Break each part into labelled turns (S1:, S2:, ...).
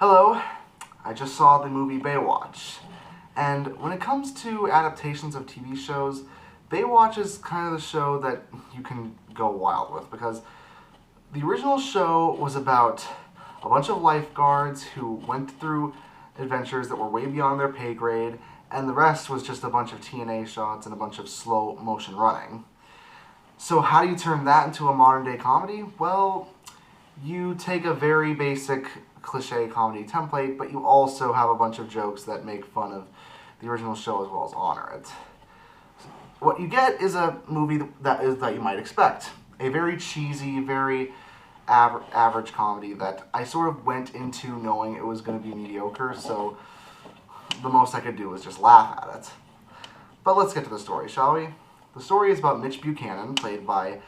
S1: Hello, I just saw the movie Baywatch, and when it comes to adaptations of TV shows, Baywatch is kind of the show that you can go wild with, because the original show was about a bunch of lifeguards who went through adventures that were way beyond their pay grade, and the rest was just a bunch of TNA shots and a bunch of slow motion running. So how do you turn that into a modern day comedy? Well, you take a very basic cliche comedy template, but you also have a bunch of jokes that make fun of the original show as well as honor it. What you get is a movie that you might expect. A very cheesy, very average comedy that I sort of went into knowing it was going to be mediocre, so the most I could do was just laugh at it. But let's get to the story, shall we? The story is about Mitch Buchanan, played by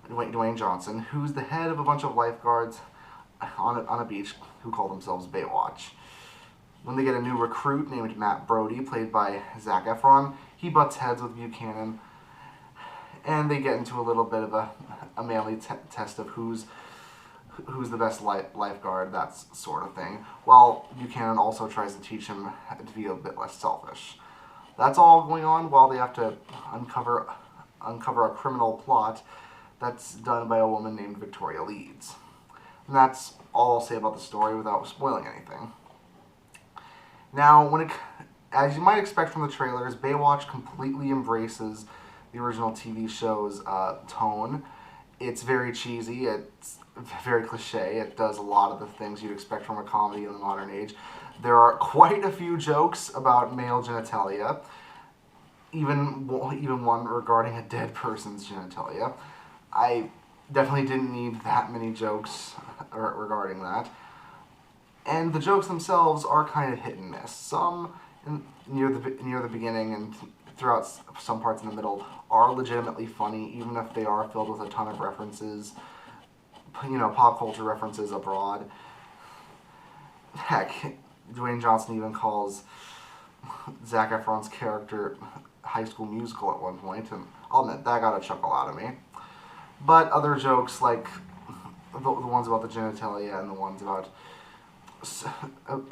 S1: Dwayne Johnson, who's the head of a bunch of lifeguards on a beach who call themselves Baywatch. When they get a new recruit named Matt Brody, played by Zac Efron, he butts heads with Buchanan, and they get into a little bit of a manly test of who's the best lifeguard, that sort of thing, while Buchanan also tries to teach him to be a bit less selfish. That's all going on while they have to uncover a criminal plot that's done by a woman named Victoria Leeds. And that's all I'll say about the story without spoiling anything. Now, as you might expect from the trailers, Baywatch completely embraces the original TV show's tone. It's very cheesy, it's very cliche, it does a lot of the things you'd expect from a comedy in the modern age. There are quite a few jokes about male genitalia, even one regarding a dead person's genitalia. I definitely didn't need that many jokes regarding that. And the jokes themselves are kind of hit and miss. Some near the beginning and throughout some parts in the middle are legitimately funny, even if they are filled with a ton of references, pop culture references abroad. Heck, Dwayne Johnson even calls Zac Efron's character High School Musical at one point, and I'll admit, that got a chuckle out of me. But other jokes, like the ones about the genitalia and the ones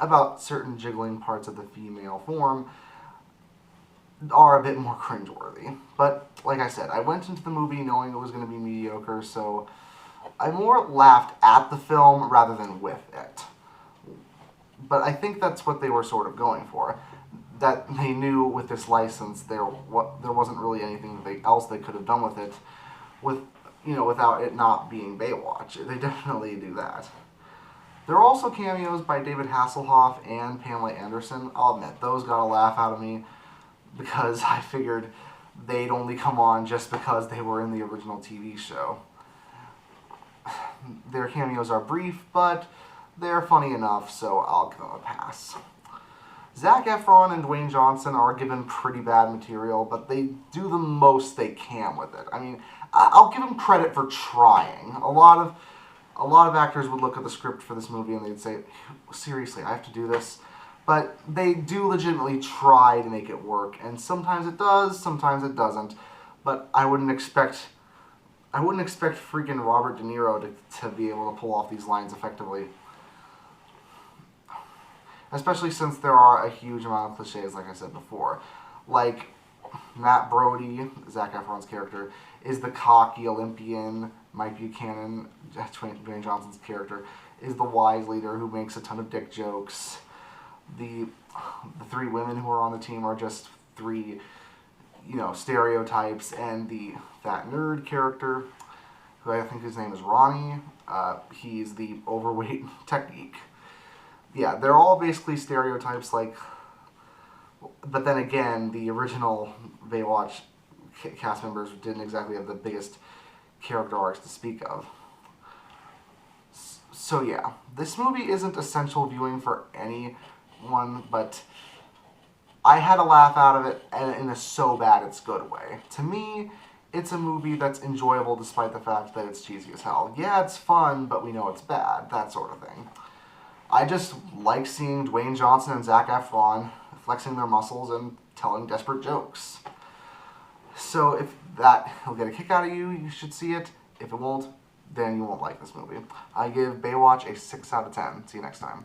S1: about certain jiggling parts of the female form, are a bit more cringeworthy. But like I said, I went into the movie knowing it was going to be mediocre, so I more laughed at the film rather than with it. But I think that's what they were sort of going for. That they knew with this license there wasn't really anything else they could have done with it, without it not being Baywatch. They definitely do that. There are also cameos by David Hasselhoff and Pamela Anderson. I'll admit, those got a laugh out of me, because I figured they'd only come on just because they were in the original TV show. Their cameos are brief, but they're funny enough, so I'll give them a pass. Zac Efron and Dwayne Johnson are given pretty bad material, but they do the most they can with it. I mean, I'll give them credit for trying. A lot of actors would look at the script for this movie and they'd say, seriously, I have to do this? But they do legitimately try to make it work, and sometimes it does, sometimes it doesn't. But I wouldn't expect freaking Robert De Niro to be able to pull off these lines effectively. Especially since there are a huge amount of cliches, like I said before. Like, Matt Brody, Zac Efron's character, is the cocky Olympian. Mike Buchanan, Dwayne Johnson's character, is the wise leader who makes a ton of dick jokes. The three women who are on the team are just three, stereotypes, and the fat nerd character, who I think his name is Ronnie, he's the overweight tech geek. Yeah, they're all basically stereotypes, but then again, the original Baywatch cast members didn't exactly have the biggest character arcs to speak of. So yeah, this movie isn't essential viewing for anyone, but I had a laugh out of it in a so bad it's good way. To me, it's a movie that's enjoyable despite the fact that it's cheesy as hell. Yeah, it's fun, but we know it's bad, that sort of thing. I just like seeing Dwayne Johnson and Zac Efron flexing their muscles and telling desperate jokes. So if he'll get a kick out of you, you should see it. If it won't, then you won't like this movie. I give Baywatch a 6 out of 10. See you next time.